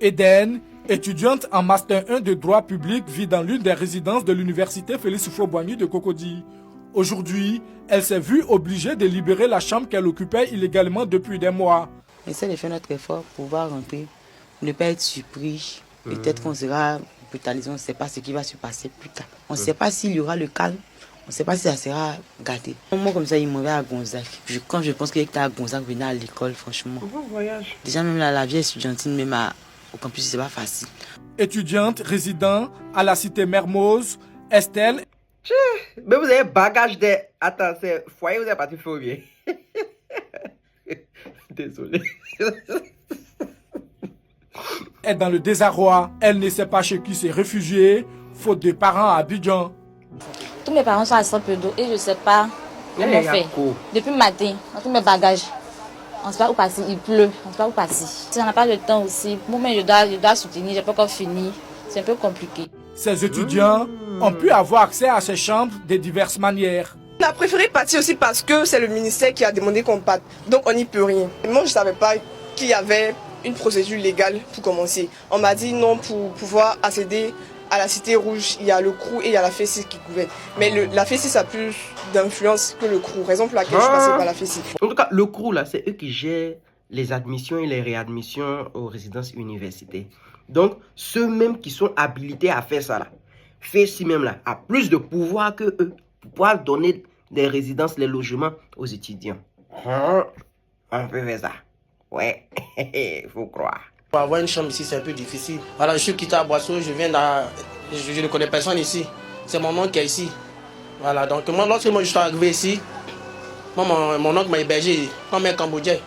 Eden, étudiante en Master 1 de droit public, vit dans l'une des résidences de l'université Félix Houphouët-Boigny de Cocody. Aujourd'hui, elle s'est vue obligée de libérer la chambre qu'elle occupait illégalement depuis des mois. On essaie de faire notre effort pour pouvoir rentrer, ne pas être surpris. Peut-être qu'on sera brutalisé, on ne sait pas ce qui va se passer plus tard. On ne sait pas s'il y aura le calme, on ne sait pas si ça sera gâté. Moi, comme ça, il m'aurait à Gonzague. Quand je pense qu'il était à Gonzague, venir à l'école, franchement. Bon voyage. Déjà, même la vie étudiantine, même au campus, c'est pas facile. Étudiante résidant à la cité Mermoz, Estelle. Mais vous avez bagage de... Attends, c'est foyer, vous avez parti faire bien. Désolé. Est dans le désarroi. Elle ne sait pas chez qui s'est réfugiée, faute de parents à Abidjan. Tous mes parents sont à Saint-Pédo et je ne sais pas comment faire. Depuis le matin, dans tous mes bagages, on ne sait pas où passer, il pleut, on ne sait pas où passer. Si on n'a pas le temps aussi, moi-même je dois soutenir, je n'ai pas encore fini, c'est un peu compliqué. Ces étudiants ont pu avoir accès à ces chambres de diverses manières. On a préféré partir aussi parce que c'est le ministère qui a demandé qu'on parte, donc on n'y peut rien. Moi je ne savais pas qu'il y avait une procédure légale pour commencer. On m'a dit non, pour pouvoir accéder à la Cité Rouge, il y a le CROU et il y a la FECI qui gouverne. Mais la FECI a plus d'influence que le CROU, raison pour laquelle je suis passée par la FECI. En tout cas, le CROU, là, c'est eux qui gèrent les admissions et les réadmissions aux résidences universitaires. Donc, ceux-mêmes qui sont habilités à faire ça, là, FECI même, là, a plus de pouvoir que eux pour pouvoir donner des résidences, les logements aux étudiants. On peut faire ça. Ouais, il faut croire. Pour avoir une chambre ici, c'est un peu difficile. Voilà, je suis quitté à Boisseau, je ne connais personne ici. C'est mon oncle qui est ici. Voilà, donc moi, lorsque je suis arrivé ici, mon oncle m'a hébergé comme un Cambodgien.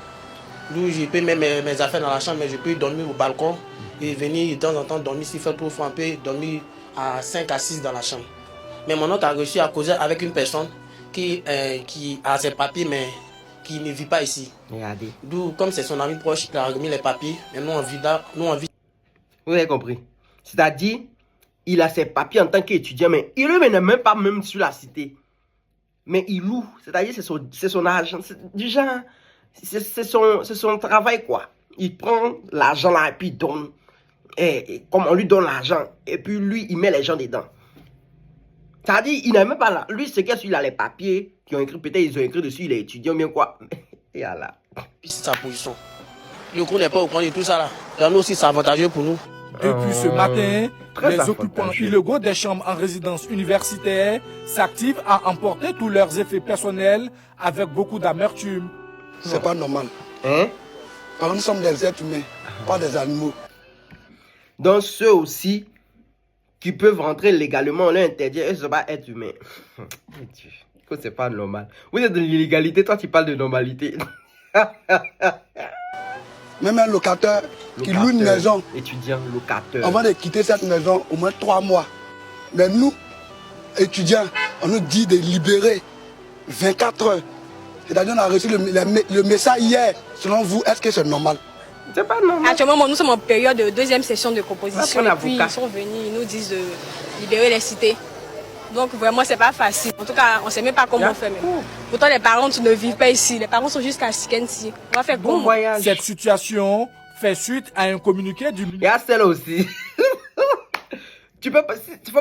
D'où je peux mettre mes affaires dans la chambre, mais je peux dormir au balcon et venir de temps en temps dormir, s'il fait trop froid, un peu, dormir à 5 à 6 dans la chambre. Mais mon oncle a réussi à causer avec une personne qui a ses papiers, mais qui ne vit pas ici. Regardez. D'où, comme c'est son ami proche, il a remis les papiers, mais nous on vit. Vous avez compris? C'est-à-dire, il a ses papiers en tant qu'étudiant, mais il ne n'est même pas même sur la cité. Mais il loue, c'est-à-dire c'est son argent, du genre, c'est son travail quoi. Il prend l'argent là et puis il donne. Et comme on lui donne l'argent, et puis lui, il met les gens dedans. C'est-à-dire, il n'est même pas là. Lui, c'est qu'il a les papiers qui ont écrit, peut-être ils ont écrit dessus, il est étudiant, bien quoi. Et là. Puis c'est sa position. Le cours n'est pas au courant de tout ça là. Et nous aussi, c'est avantageux pour nous. Depuis ce matin, les avantageux. occupants illégaux des chambres en résidence universitaire s'activent à emporter tous leurs effets personnels avec beaucoup d'amertume. C'est pas normal. Hein? Parce que nous sommes des êtres humains, pas des animaux. Donc ceux aussi qui peuvent rentrer légalement, on leur interdit, eux, ne sont pas être humains. C'est pas normal. Vous êtes de l'illégalité, toi tu parles de normalité. Même un locataire qui loue une maison, Étudiant, locateur. avant de quitter cette maison, au moins 3 mois. Mais nous, étudiants, on nous dit de libérer 24 heures. C'est-à-dire qu'on a reçu le message hier. Selon vous, est-ce que c'est normal? C'est pas normal. Actuellement, nous sommes en période de deuxième session de composition. Ah, Et puis ils sont venus, ils nous disent de libérer les cités. Donc vraiment, c'est pas facile. En tout cas, on ne sait même pas comment on fait. Même. Pourtant, les parents ne vivent pas ici. Les parents sont jusqu'à Sikensi. On va faire Bon comment? voyage. Cette situation fait suite à un communiqué du Il y a celle aussi. Tu peux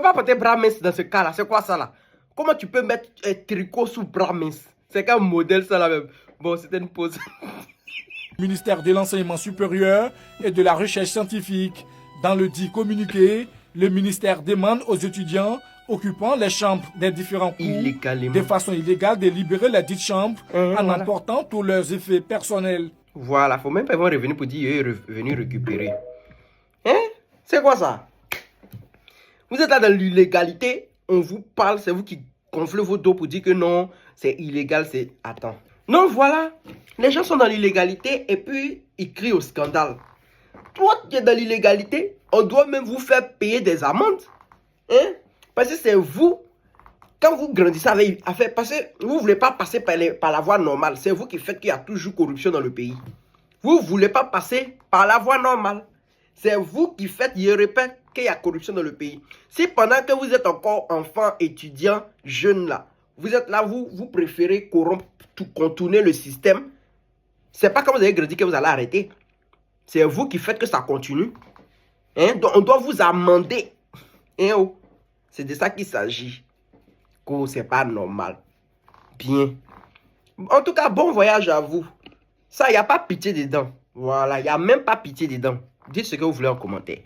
pas porter bras minces dans ce cas-là. C'est quoi ça là? Comment tu peux mettre un tricot sous bras minces? C'est quel modèle ça là même? Bon, c'était une pause. ministère de l'Enseignement supérieur et de la Recherche scientifique. Dans le dit communiqué, le ministère demande aux étudiants occupant les chambres des différents cours de façon illégale de libérer les dites chambres en emportant tous leurs effets personnels. Voilà, faut même pas revenir pour dire venir récupérer. Hein? C'est quoi ça? Vous êtes là dans l'illégalité, on vous parle, c'est vous qui gonflez vos dos pour dire que non, c'est illégal, c'est... Attends. Non, voilà, les gens sont dans l'illégalité et puis ils crient au scandale. Toi qui es dans l'illégalité, on doit même vous faire payer des amendes. Hein? Parce que c'est vous, quand vous grandissez avec affaire, parce que vous ne voulez pas passer par la voie normale. C'est vous qui faites qu'il y a toujours corruption dans le pays. Vous ne voulez pas passer par la voie normale. C'est vous qui faites, je répète, qu'il y a corruption dans le pays. Si pendant que vous êtes encore enfant, étudiant, jeune là, vous êtes là, vous préférez corrompre, contourner le système, c'est pas quand vous avez grandi que vous allez arrêter. C'est vous qui faites que ça continue. Hein? Donc, on doit vous amender. Hein, oh? C'est de ça qu'il s'agit. Oh, c'est pas normal. Bien. En tout cas, bon voyage à vous. Ça, il n'y a pas pitié dedans. Voilà, il n'y a même pas pitié dedans. Dites ce que vous voulez en commentaire.